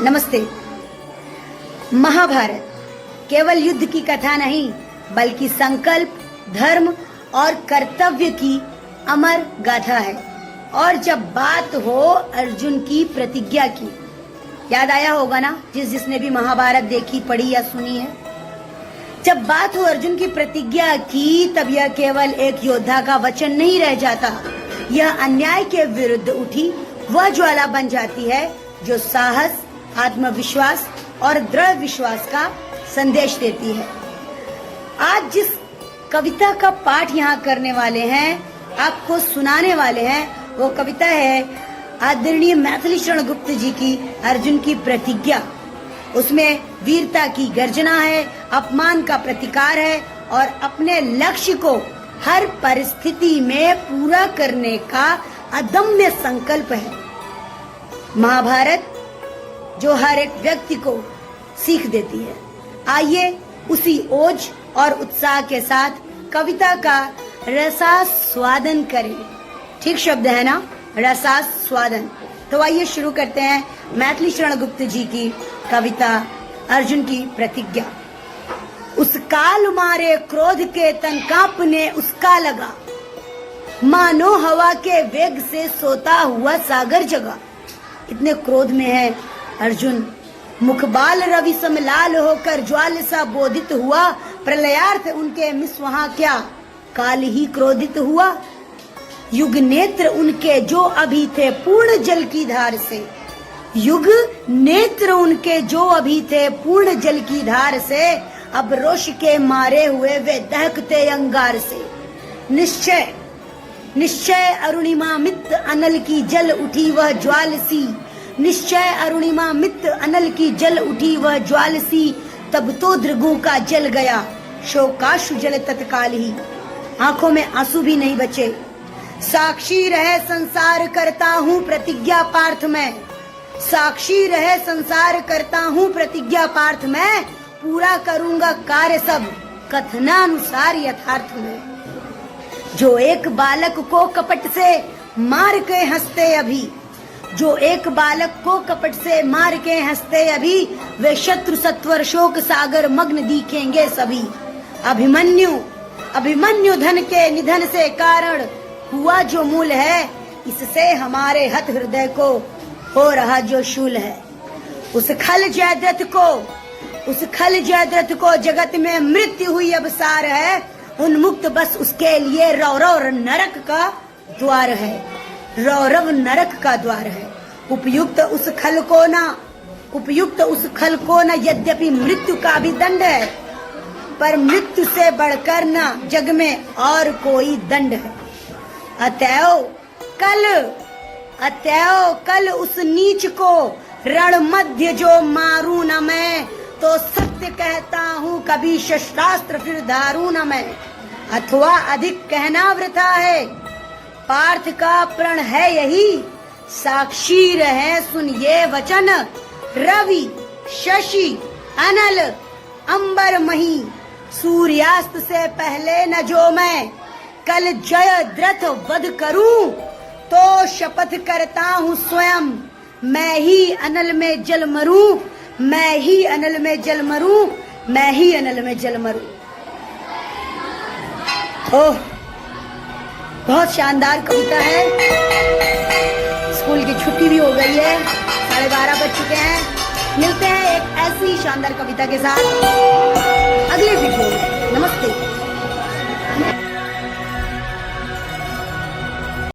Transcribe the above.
नमस्ते। महाभारत केवल युद्ध की कथा नहीं, बल्कि संकल्प, धर्म और कर्तव्य की अमर गाथा है। और जब बात हो अर्जुन की प्रतिज्ञा की, याद आया होगा ना जिसने भी महाभारत देखी, पढ़ी या सुनी है। जब बात हो अर्जुन की प्रतिज्ञा की, तब यह केवल एक योद्धा का वचन नहीं रह जाता, यह अन्याय के विरुद्ध उठी वह ज्वाला बन जाती है जो साहस, आत्मविश्वास और दृढ़ विश्वास का संदेश देती है। आज जिस कविता का पाठ यहाँ करने वाले हैं, आपको सुनाने वाले हैं, वो कविता है आदरणीय मैथिली शरण गुप्त जी की अर्जुन की प्रतिज्ञा। उसमें वीरता की गर्जना है, अपमान का प्रतिकार है और अपने लक्ष्य को हर परिस्थिति में पूरा करने का अदम्य संकल्प है। महाभारत जो हर एक व्यक्ति को सीख देती है। आइए उसी ओज और उत्साह के साथ कविता का रसास्वादन करें। ठीक शब्द है ना, रसास्वादन। तो आइए शुरू करते हैं मैथिली शरण गुप्त जी की कविता अर्जुन की प्रतिज्ञा। उस काल मारे क्रोध के तन कांपने उसका लगा, मानो हवा के वेग से सोता हुआ सागर जगा। इतने क्रोध में है अर्जुन। मुखबाल रवि समलाल होकर ज्वाल सा बोधित हुआ, प्रलयार्थ उनके मिस वहां क्या काल ही क्रोधित हुआ। युग नेत्र उनके जो अभी थे पूर्ण जल की धार से, युग नेत्र उनके जो अभी थे पूर्ण जल की धार से, अब रोष के मारे हुए वे दहकते अंगार से। निश्चय निश्चय अरुणिमा मित्त अनल की जल उठी वह ज्वाल सी, निश्चय अरुणिमा मित्त अनल की जल उठी वह ज्वाल सी। तब तो दृगु का जल गया शोकाश्रु जल तत्काल ही, आंखों में आंसू भी नहीं बचे। साक्षी रहे संसार करता हूँ प्रतिज्ञा पार्थ में, साक्षी रहे संसार करता हूँ प्रतिज्ञा पार्थ में, पूरा करूंगा कार्य सब कथनानुसार यथार्थ में। जो एक बालक को कपट से मार के हंसते अभी, जो एक बालक को कपट से मार के हंसते अभी, वे शत्रु सत्वर शोक सागर मग्न दिखेंगे सभी। अभिमन्यु अभिमन्यु धन के निधन से कारण हुआ जो मूल है, इससे हमारे हत हृदय को हो रहा जो शूल है। उस खल जयद्रथ को जगत में मृत्यु हुई अब सार है, उन्मुक्त बस उसके लिए रौरव नरक का द्वार है, रौरव नरक का द्वार है। उपयुक्त उस खल को न यद्यपि मृत्यु का भी दंड है, पर मृत्यु से बढ़कर न जग में और कोई दंड है। अतएव कल उस नीच को रण मध्य जो मारू न मैं, तो सत्य कहता हूँ कभी शस्त्रास्त्र फिर धारू न मैं। अथवा अधिक कहना वृथा है, पार्थ का प्रण है यही, साक्षी रहे सुन ये वचन रवि शशि अनल अंबर मही। सूर्यास्त से पहले न जो मैं कल जयद्रथ वध करूं, तो शपथ करता हूँ स्वयं मैं ही अनल में जल मरूं, मैं ही अनल में जल मरूं, मैं ही अनल में जल मरूं। ओह, बहुत शानदार कविता है। स्कूल की छुट्टी भी हो गई है, 12:30 बज चुके हैं। मिलते हैं एक ऐसी शानदार कविता के साथ।